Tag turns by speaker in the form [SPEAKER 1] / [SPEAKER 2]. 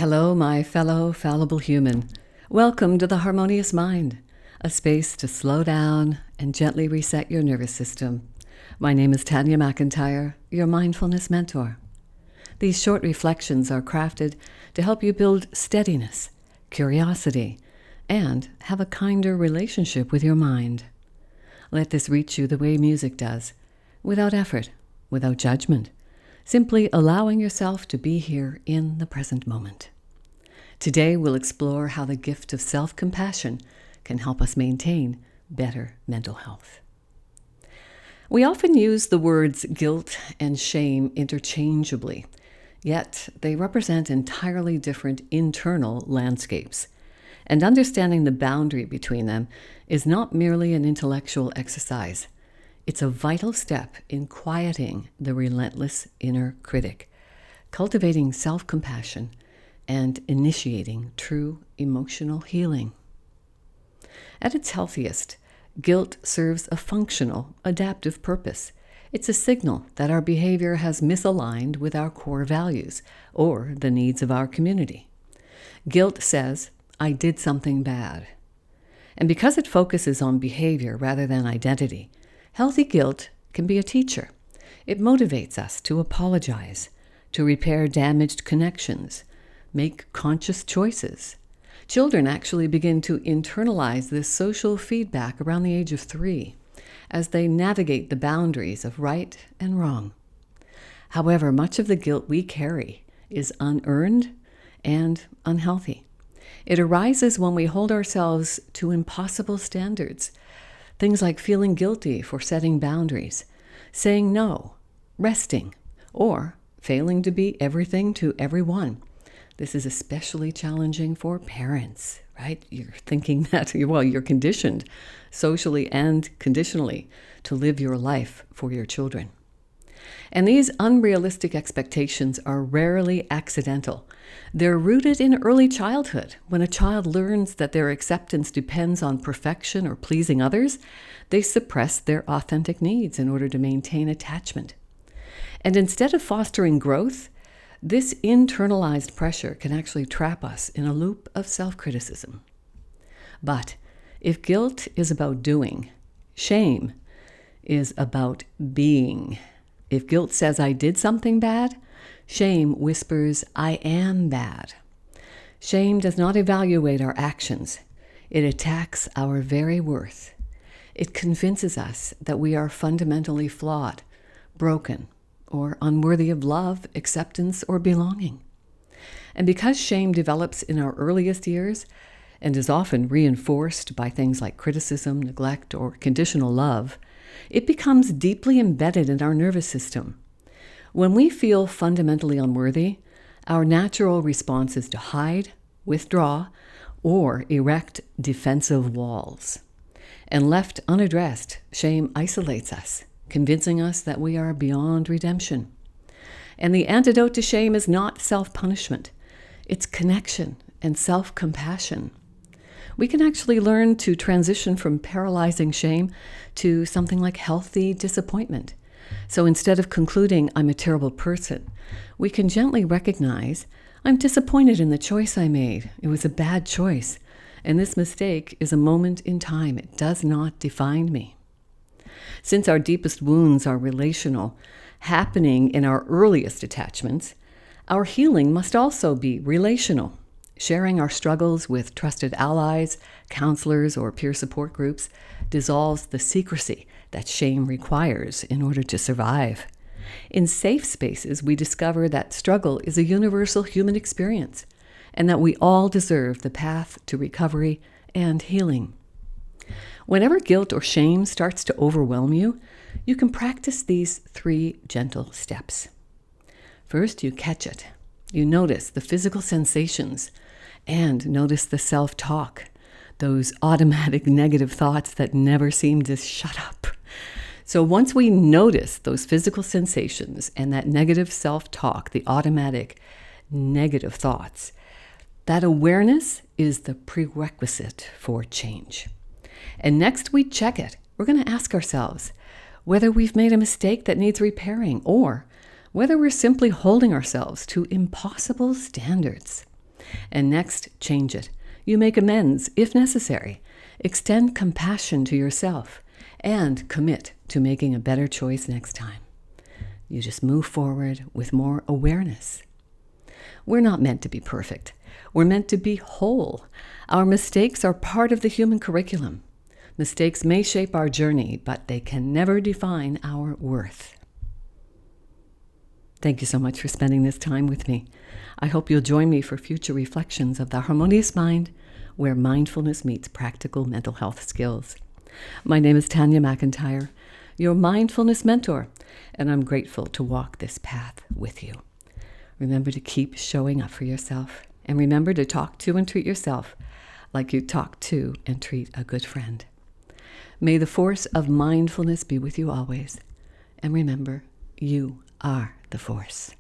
[SPEAKER 1] Hello, my fellow fallible human. Welcome to the Harmonious Mind, a space to slow down and gently reset your nervous system. My name is Tanya MacIntyre, your mindfulness mentor. These short reflections are crafted to help you build steadiness, curiosity, and have a kinder relationship with your mind. Let this reach you the way music does, without effort, without judgment, simply allowing yourself to be here in the present moment. Today we'll explore how the gift of self-compassion can help us maintain better mental health. We often use the words guilt and shame interchangeably, yet they represent entirely different internal landscapes. And understanding the boundary between them is not merely an intellectual exercise. It's a vital step in quieting the relentless inner critic, cultivating self-compassion, and initiating true emotional healing. At its healthiest, guilt serves a functional, adaptive purpose. It's a signal that our behavior has misaligned with our core values or the needs of our community. Guilt says, I did something bad. And because it focuses on behavior rather than identity, healthy guilt can be a teacher. It motivates us to apologize, to repair damaged connections, make conscious choices. Children actually begin to internalize this social feedback around the age of 3 as they navigate the boundaries of right and wrong. However, much of the guilt we carry is unearned and unhealthy. It arises when we hold ourselves to impossible standards. Things like feeling guilty for setting boundaries, saying no, resting, or failing to be everything to everyone. This is especially challenging for parents, right? You're thinking that, you're conditioned socially and conditionally to live your life for your children. And these unrealistic expectations are rarely accidental. They're rooted in early childhood. When a child learns that their acceptance depends on perfection or pleasing others, they suppress their authentic needs in order to maintain attachment. And instead of fostering growth, this internalized pressure can actually trap us in a loop of self-criticism. But if guilt is about doing, shame is about being. If guilt says I did something bad, shame whispers I am bad. Shame does not evaluate our actions. It attacks our very worth. It convinces us that we are fundamentally flawed, broken, or unworthy of love, acceptance, or belonging. And because shame develops in our earliest years and is often reinforced by things like criticism, neglect, or conditional love, it becomes deeply embedded in our nervous system. When we feel fundamentally unworthy, our natural response is to hide, withdraw, or erect defensive walls. And left unaddressed, shame isolates us, convincing us that we are beyond redemption. And the antidote to shame is not self-punishment. It's connection and self-compassion. We can actually learn to transition from paralyzing shame to something like healthy disappointment. So instead of concluding I'm a terrible person, we can gently recognize I'm disappointed in the choice I made. It was a bad choice. And this mistake is a moment in time. It does not define me. Since our deepest wounds are relational, happening in our earliest attachments, our healing must also be relational. Sharing our struggles with trusted allies, counselors, or peer support groups dissolves the secrecy that shame requires in order to survive. In safe spaces, we discover that struggle is a universal human experience and that we all deserve the path to recovery and healing. Whenever guilt or shame starts to overwhelm you, you can practice these 3 gentle steps. First, you catch it. You notice the physical sensations and notice the self-talk, those automatic negative thoughts that never seem to shut up. So once we notice those physical sensations and that negative self-talk, the automatic negative thoughts, that awareness is the prerequisite for change. And next we check it. We're going to ask ourselves whether we've made a mistake that needs repairing or whether we're simply holding ourselves to impossible standards. And next, change it. You make amends if necessary. Extend compassion to yourself and commit to making a better choice next time. You just move forward with more awareness. We're not meant to be perfect. We're meant to be whole. Our mistakes are part of the human curriculum. Mistakes may shape our journey, but they can never define our worth. Thank you so much for spending this time with me. I hope you'll join me for future reflections of the harmonious mind, where mindfulness meets practical mental health skills. My name is Tanya MacIntyre, your mindfulness mentor, and I'm grateful to walk this path with you. Remember to keep showing up for yourself, and remember to talk to and treat yourself like you talk to and treat a good friend. May the force of mindfulness be with you always, and remember, you are the force.